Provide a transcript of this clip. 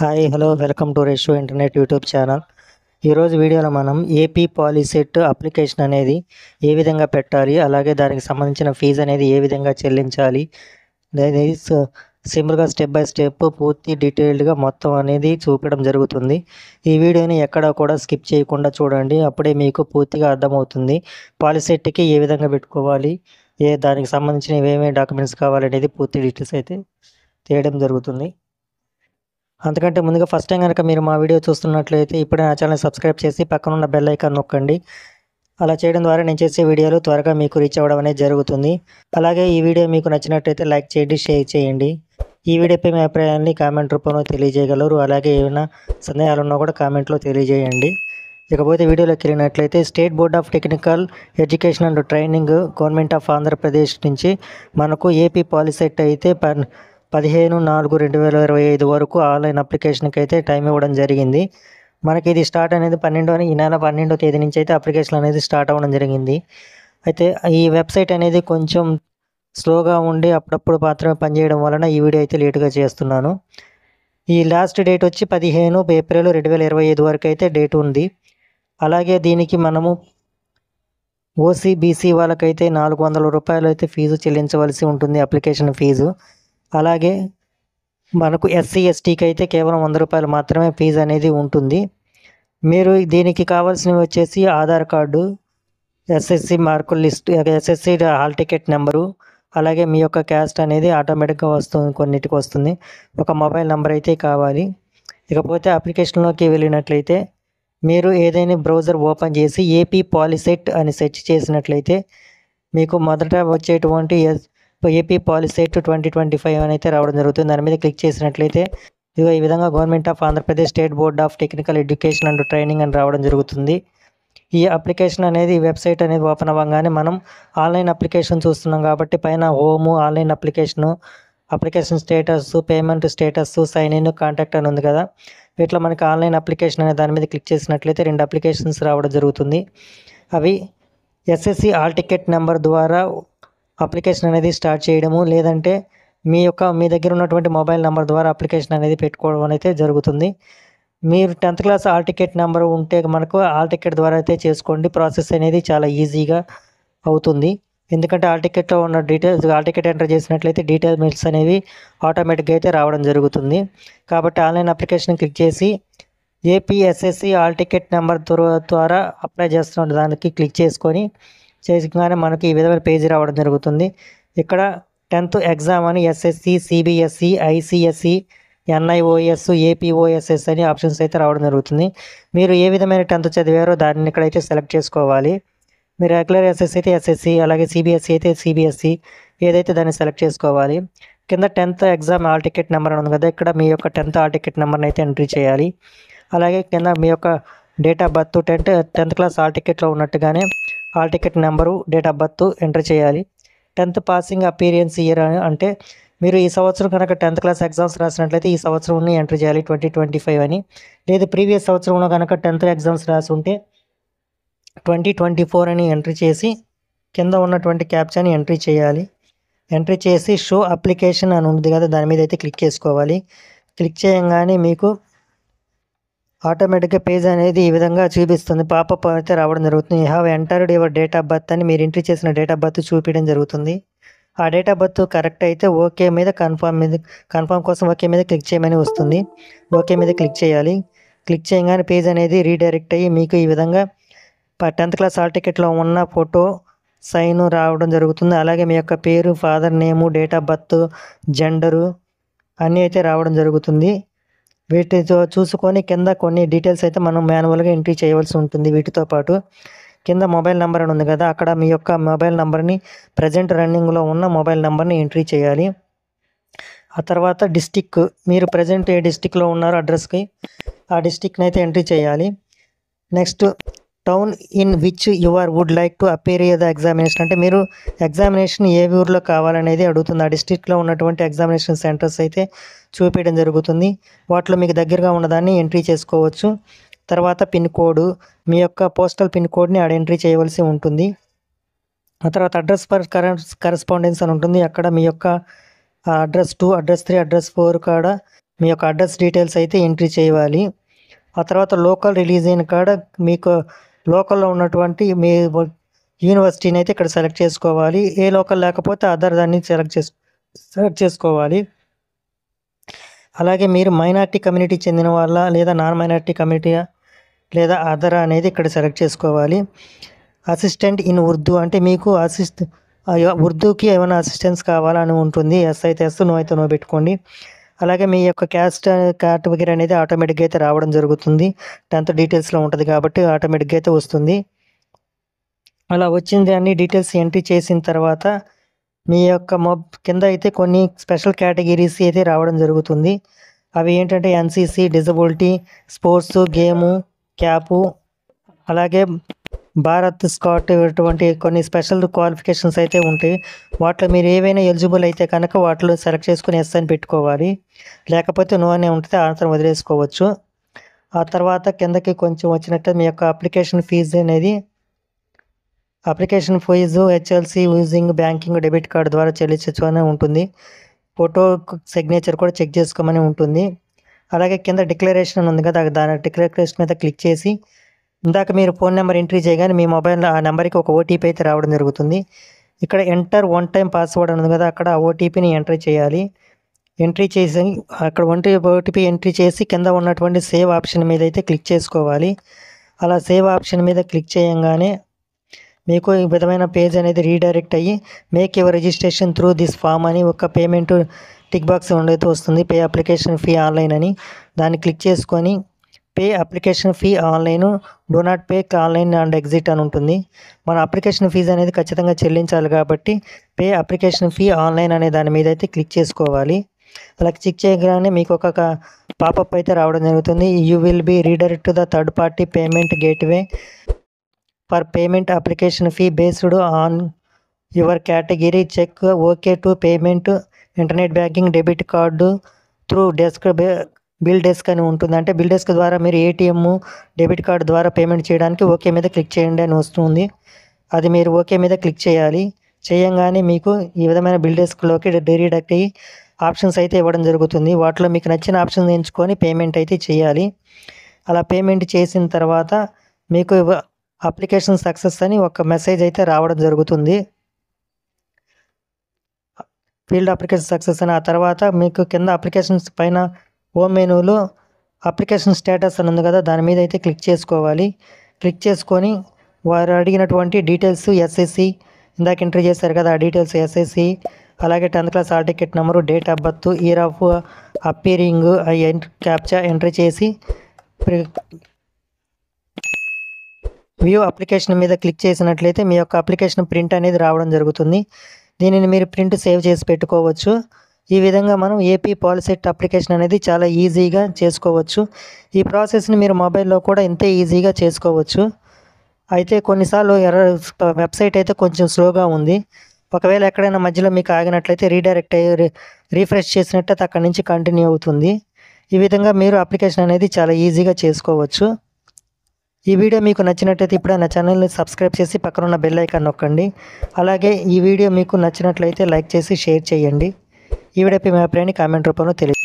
Hi hello welcome to ratio internet YouTube channel. ఈరోజు వీడియోలో మనం ఏపీ పాలిసెట్ అప్లికేషన్ అనేది ఏ విధంగా పెట్టాలి, అలాగే దానికి సంబంధించిన ఫీజు అనేది ఏ విధంగా చెల్లించాలి అనేది సింపుల్గా స్టెప్ బై స్టెప్ పూర్తి డీటెయిల్డ్గా మొత్తం అనేది చూపడం జరుగుతుంది. ఈ వీడియోని ఎక్కడ కూడా స్కిప్ చేయకుండా చూడండి, అప్పుడే మీకు పూర్తిగా అర్థమవుతుంది. పాలిసెట్కి ఏ విధంగా పెట్టుకోవాలి, దానికి సంబంధించిన ఏమేమి డాక్యుమెంట్స్ కావాలనేది పూర్తి డీటెయిల్స్ అయితే తీయడం జరుగుతుంది. అంతకంటే ముందుగా ఫస్ట్ టైం కనుక మీరు మా వీడియో చూస్తున్నట్లయితే ఇప్పుడే నా ఛానల్ సబ్స్క్రైబ్ చేసి పక్కన ఉన్న బెల్ ఐకాన్ నొక్కండి. అలా చేయడం ద్వారా నేను చేసే వీడియోలు త్వరగా మీకు రీచ్ అవ్వడం అనేది జరుగుతుంది. అలాగే ఈ వీడియో మీకు నచ్చినట్లయితే లైక్ చేయండి, షేర్ చేయండి. ఈ వీడియోపై మీ అభిప్రాయాన్ని కామెంట్ రూపంలో తెలియజేయగలరు. అలాగే ఏమైనా సందేహాలు ఉన్నా కూడా కామెంట్లో తెలియజేయండి. ఇకపోతే వీడియోలోకి వెళ్ళినట్లయితే state board of technical education and training government of Andhra Pradesh నుంచి మనకు ఏపీ పాలిసెట్ అయితే 15/4/2025 వరకు ఆన్లైన్ అప్లికేషన్కి అయితే టైం ఇవ్వడం జరిగింది. మనకి ఇది స్టార్ట్ అనేది ఈ నెల 12వ తేదీ నుంచి అయితే అప్లికేషన్ అనేది స్టార్ట్ అవ్వడం జరిగింది. అయితే ఈ వెబ్సైట్ అనేది కొంచెం స్లోగా ఉండి అప్పుడప్పుడు మాత్రమే పనిచేయడం వలన ఈ వీడియో అయితే లేటుగా చేస్తున్నాను. ఈ లాస్ట్ డేట్ వచ్చి 15 ఏప్రిల్ 2025 వరకు అయితే డేట్ ఉంది. అలాగే దీనికి మనము ఓసీ బీసీ వాళ్ళకైతే 400 రూపాయలు అయితే ఫీజు చెల్లించవలసి ఉంటుంది, అప్లికేషన్ ఫీజు. అలాగే మనకు ఎస్సీ ఎస్టీకి అయితే కేవలం 100 రూపాయలు మాత్రమే ఫీజు అనేది ఉంటుంది. మీరు దీనికి కావాల్సినవి వచ్చేసి ఆధార్ కార్డు, ఎస్ఎస్సి మార్కుల list, SSC hall ticket number, అలాగే మీ యొక్క క్యాస్ట్ అనేది ఆటోమేటిక్గా వస్తుంది, కొన్నిటికి వస్తుంది. ఒక మొబైల్ నెంబర్ అయితే కావాలి. ఇకపోతే అప్లికేషన్లోకి వెళ్ళినట్లయితే మీరు ఏదైనా బ్రౌజర్ ఓపెన్ చేసి ఏపీ పాలిసెట్ అని సెర్చ్ చేసినట్లయితే మీకు మొదట వచ్చేటువంటి ఏపీ పాలిసెట్ 2025 అని అయితే రావడం జరుగుతుంది. దాని మీద క్లిక్ చేసినట్లయితే ఇదిగో ఈ విధంగా government of Andhra Pradesh state board of technical education and training అని రావడం జరుగుతుంది. ఈ అప్లికేషన్ అనేది ఈ వెబ్సైట్ అనేది ఓపెన్ అవ్వగానే మనం ఆన్లైన్ అప్లికేషన్ చూస్తున్నాం కాబట్టి పైన home, online application status, payment status, sign in, contact అని ఉంది కదా. వీటిలో మనకి ఆన్లైన్ అప్లికేషన్ అనే దాని మీద క్లిక్ చేసినట్లయితే 2 అప్లికేషన్స్ రావడం జరుగుతుంది. అవి ఎస్ఎస్సి హాల్ టికెట్ నెంబర్ ద్వారా అప్లికేషన్ అనేది స్టార్ట్ చేయడము, లేదంటే మీ దగ్గర ఉన్నటువంటి మొబైల్ నెంబర్ ద్వారా అప్లికేషన్ అనేది పెట్టుకోవడం అయితే జరుగుతుంది. మీరు 10th class hall ticket number ఉంటే మనకు హాల్ టికెట్ ద్వారా అయితే చేసుకోండి. ప్రాసెస్ అనేది చాలా ఈజీగా అవుతుంది. ఎందుకంటే హాల్ టికెట్లో ఉన్న డీటెయిల్స్, హాల్ టికెట్ ఎంటర్ చేసినట్లయితే డీటెయిల్స్ అనేవి ఆటోమేటిక్గా అయితే రావడం జరుగుతుంది. కాబట్టి ఆన్లైన్ అప్లికేషన్ క్లిక్ చేసి ఏపీఎస్ఎస్సి హాల్ టికెట్ నెంబర్ ద్వారా అప్లై చేస్తున్న దానికి క్లిక్ చేసుకొని మనకి ఈ విధమైన పేజీ రావడం జరుగుతుంది. ఇక్కడ 10th ఎగ్జామ్ అని SSC, CBSE, ICSE, NIOS, APOSS అని ఆప్షన్స్ అయితే రావడం జరుగుతుంది. మీరు ఏ విధమైన 10th చదివారో దాన్ని ఇక్కడైతే సెలెక్ట్ చేసుకోవాలి. మీరు రెగ్యులర్ ఎస్ఎస్సి అయితే ఎస్ఎస్సి, అలాగే సిబిఎస్ఈ అయితే సిబిఎస్ఈ ఏదైతే దాన్ని సెలెక్ట్ చేసుకోవాలి. కింద 10th exam hall ticket number అని ఉంది కదా, ఇక్కడ మీ యొక్క 10th హాల్ టికెట్ నెంబర్ని అయితే ఎంట్రీ చేయాలి. అలాగే కింద మీ యొక్క date of birth 10th class hall టికెట్లో ఉన్నట్టుగానే hall ticket number, date of birth enter చేయాలి. 10th పాసింగ్ అపీరియన్స్ ఇయర్ అంటే మీరు ఈ సంవత్సరం కనుక 10th క్లాస్ ఎగ్జామ్స్ రాసినట్లయితే ఈ సంవత్సరంని ఎంటర్ చేయాలి 2025 అని. లేదు ప్రీవియస్ సంవత్సరంలో కనుక 10th ఎగ్జామ్స్ రాసి ఉంటే 2024 అని ఎంట్రీ చేసి కింద ఉన్నటువంటి క్యాప్చాని ఎంట్రీ చేయాలి. ఎంట్రీ చేసి షో అప్లికేషన్ అని ఉంది కదా, దాని మీద అయితే క్లిక్ చేసుకోవాలి. క్లిక్ చేయగానే మీకు ఆటోమేటిక్గా పేజ్ అనేది ఈ విధంగా చూపిస్తుంది, పాపప్ అయితే రావడం జరుగుతుంది. You have entered your date of birth అని మీరు ఎంట్రీ చేసిన డేట్ ఆఫ్ బర్త్ చూపించడం జరుగుతుంది. ఆ డేట్ ఆఫ్ బర్త్ కరెక్ట్ అయితే ఓకే మీద కన్ఫర్మ్ కోసం ఓకే మీద క్లిక్ చేయమని వస్తుంది. ఓకే మీద క్లిక్ చేయాలి. క్లిక్ చేయగానే పేజ్ అనేది రీడైరెక్ట్ అయ్యి మీకు ఈ విధంగా 10th క్లాస్ హాల్ టికెట్లో ఉన్న ఫోటో, సైన్ రావడం జరుగుతుంది. అలాగే మీ యొక్క పేరు, father name, date of birth, gender అన్నీ అయితే రావడం జరుగుతుంది. వీటితో చూసుకొని కింద కొన్ని డీటెయిల్స్ అయితే మనం మాన్యువల్గా ఎంట్రీ చేయవలసి ఉంటుంది. వీటితో పాటు కింద మొబైల్ నెంబర్ అని ఉంది కదా, అక్కడ మీ యొక్క మొబైల్ నెంబర్ని, ప్రజెంట్ రన్నింగ్లో ఉన్న మొబైల్ నెంబర్ని ఎంట్రీ చేయాలి. ఆ తర్వాత డిస్టిక్, మీరు ప్రజెంట్ ఏ డిస్టిక్లో ఉన్నారో అడ్రస్కి ఆ డిస్టిక్ని అయితే ఎంట్రీ చేయాలి. Next town in which your would like to appear the examination అంటే మీరు ఎగ్జామినేషన్ ఏ ఊరిలో కావాలనేది అడుగుతుంది. ఆ డిస్ట్రిక్ట్లో ఉన్నటువంటి ఎగ్జామినేషన్ సెంటర్స్ అయితే చూపించడం జరుగుతుంది. వాటిలో మీకు దగ్గరగా ఉన్నదాన్ని ఎంట్రీ చేసుకోవచ్చు. తర్వాత పిన్ కోడ్, మీ యొక్క పోస్టల్ పిన్ కోడ్ని ఆడ ఎంట్రీ చేయవలసి ఉంటుంది. ఆ తర్వాత అడ్రస్ ఫర్ కరెస్పాండెన్స్ అని ఉంటుంది. అక్కడ మీ యొక్క అడ్రస్ 2, అడ్రస్ 3, అడ్రస్ 4 కాడ మీ యొక్క అడ్రస్ డీటెయిల్స్ అయితే ఎంట్రీ చేయాలి. ఆ తర్వాత లోకల్ రిలీజ్ అయిన కాడ మీకు లోకల్లో ఉన్నటువంటి మీ యూనివర్సిటీని అయితే ఇక్కడ సెలెక్ట్ చేసుకోవాలి. ఏ లోకల్ లేకపోతే అదర్ దాన్ని సెలెక్ట్ చేసుకోవాలి. అలాగే మీరు మైనారిటీ కమ్యూనిటీ చెందిన వాళ్ళ లేదా నాన్ మైనారిటీ కమ్యూనిటీ లేదా అదర్ అనేది ఇక్కడ సెలెక్ట్ చేసుకోవాలి. అసిస్టెంట్ ఇన్ ఉర్దూ అంటే మీకు ఉర్దూకి ఏమైనా అసిస్టెన్స్ కావాలని ఉంటుంది. ఎస్ అయితే ఎస్, నో అయితే నో పెట్టుకోండి. అలాగే మీ యొక్క క్యాస్ట్ కేటగిరీ అనేది ఆటోమేటిక్గా అయితే రావడం జరుగుతుంది. 10th డీటెయిల్స్లో ఉంటుంది కాబట్టి ఆటోమేటిక్గా అయితే వస్తుంది. అలా వచ్చింది అన్ని డీటెయిల్స్ ఎంట్రీ చేసిన తర్వాత మీ యొక్క కింద అయితే కొన్ని స్పెషల్ కేటగిరీస్ అయితే రావడం జరుగుతుంది. అవి ఏంటంటే NCC, disability, sports, game, CAP, అలాగే భారత్ స్కాట్ ఇటువంటి కొన్ని స్పెషల్ క్వాలిఫికేషన్స్ అయితే ఉంటాయి. వాటిలో మీరు ఏవైనా ఎలిజిబుల్ అయితే కనుక వాటిలో సెలెక్ట్ చేసుకుని ఎస్ అని పెట్టుకోవాలి. లేకపోతే నో అనే ఉంటుంది, ఆన్సర్ వదిలేసుకోవచ్చు. ఆ తర్వాత కిందకి కొంచెం వచ్చినట్టు మీ యొక్క అప్లికేషన్ ఫీజు హెచ్ఎల్సి యూజింగ్ బ్యాంకింగ్ డెబిట్ కార్డు ద్వారా చెల్లించవచ్చు అని ఉంటుంది. ఫోటో సిగ్నేచర్ కూడా చెక్ చేసుకోమని ఉంటుంది. అలాగే కింద డిక్లరేషన్ ఉంది కదా, దాని డిక్లరేషన్ మీద క్లిక్ చేసి ఇందాక మీరు ఫోన్ నెంబర్ ఎంట్రీ చేయగానే మీ మొబైల్లో ఆ నెంబర్కి ఒక ఓటీపీ అయితే రావడం జరుగుతుంది. ఇక్కడ ఎంటర్ 1 టైం పాస్వర్డ్ ఉంది కదా, అక్కడ ఆ ఓటీపీని ఎంట్రీ చేయాలి. ఎంట్రీ చేసి అక్కడ ఓటీపీ ఎంట్రీ చేసి కింద ఉన్నటువంటి సేవ్ ఆప్షన్ మీద అయితే క్లిక్ చేసుకోవాలి. అలా సేవ్ ఆప్షన్ మీద క్లిక్ చేయంగానే మీకు ఈ విధమైన పేజ్ అనేది రీడైరెక్ట్ అయ్యి make your registration through this form అని ఒక పేమెంట్ టిక్ బాక్స్ ఉండైతే వస్తుంది. పే అప్లికేషన్ ఫీ ఆన్లైన్ అని దాన్ని క్లిక్ చేసుకొని pay application fee online, do not pay online and exit అని ఉంటుంది. మన అప్లికేషన్ ఫీజు అనేది ఖచ్చితంగా చెల్లించాలి కాబట్టి పే అప్లికేషన్ ఫీ ఆన్లైన్ అనే దాని మీద అయితే క్లిక్ చేసుకోవాలి. అలా క్లిక్ చేయగానే మీకు ఒక పాపప్ అయితే రావడం జరుగుతుంది. You will be redirect to the third party payment gateway for payment application fee based on your category, check okay to payment internet banking debit card through BillDesk అని ఉంటుంది. అంటే బిల్ డెస్క్ ద్వారా మీరు ఏటీఎం, డెబిట్ కార్డు ద్వారా payment చేయడానికి okay మీద click చేయండి అని వస్తుంది. అది మీరు ఓకే మీద క్లిక్ చేయాలి. చేయంగానే మీకు ఈ విధమైన బిల్ డెస్క్లోకి రీడైరెక్ట్ అయ్యి ఆప్షన్స్ అయితే ఇవ్వడం జరుగుతుంది. వాటిలో మీకు నచ్చిన ఆప్షన్ ఎంచుకొని పేమెంట్ అయితే చేయాలి. అలా పేమెంట్ చేసిన తర్వాత మీకు అప్లికేషన్ సక్సెస్ అని ఒక మెసేజ్ అయితే రావడం జరుగుతుంది. ఫీల్డ్ అప్లికేషన్ సక్సెస్ అని. ఆ తర్వాత మీకు కింద అప్లికేషన్స్ పైన హోమ్ మెనూలో అప్లికేషన్ స్టేటస్ అని ఉంది కదా, దాని మీద అయితే క్లిక్ చేసుకోవాలి. క్లిక్ చేసుకొని వారు అడిగినటువంటి డీటెయిల్స్ ఎస్ఎస్సి ఇందాక ఎంట్రీ చేశారు కదా, ఆ డీటెయిల్స్ ఎస్ఎస్సి, అలాగే 10th class hall ticket number, date of birth, year of appearing captcha entry చేసి వ్యూ అప్లికేషన్ మీద క్లిక్ చేసినట్లయితే మీ యొక్క అప్లికేషన్ ప్రింట్ అనేది రావడం జరుగుతుంది. దీనిని మీరు ప్రింట్ సేవ్ చేసి పెట్టుకోవచ్చు. ఈ విధంగా మనం ఏపీ పాలిసెట్ అప్లికేషన్ అనేది చాలా ఈజీగా చేసుకోవచ్చు. ఈ ప్రాసెస్ని మీరు మొబైల్లో కూడా ఇంతే ఈజీగా చేసుకోవచ్చు. అయితే కొన్నిసార్లు వెబ్సైట్ అయితే కొంచెం స్లోగా ఉంది. ఒకవేళ ఎక్కడైనా మధ్యలో మీకు ఆగినట్లయితే రీడైరెక్ట్ అయ్యి రీఫ్రెష్ చేసినట్లయితే అక్కడి నుంచి కంటిన్యూ అవుతుంది. ఈ విధంగా మీరు అప్లికేషన్ అనేది చాలా ఈజీగా చేసుకోవచ్చు. ఈ వీడియో మీకు నచ్చినట్లయితే ఇప్పుడే నా ఛానల్ని సబ్స్క్రైబ్ చేసి పక్కన ఉన్న బెల్ ఐకాన్ నొక్కండి. అలాగే ఈ వీడియో మీకు నచ్చినట్లయితే లైక్ చేసి షేర్ చేయండి. ఈ వీడియోపై మీ అభిప్రాయాన్ని కామెంట్ రూపంలో తెలియజేయండి.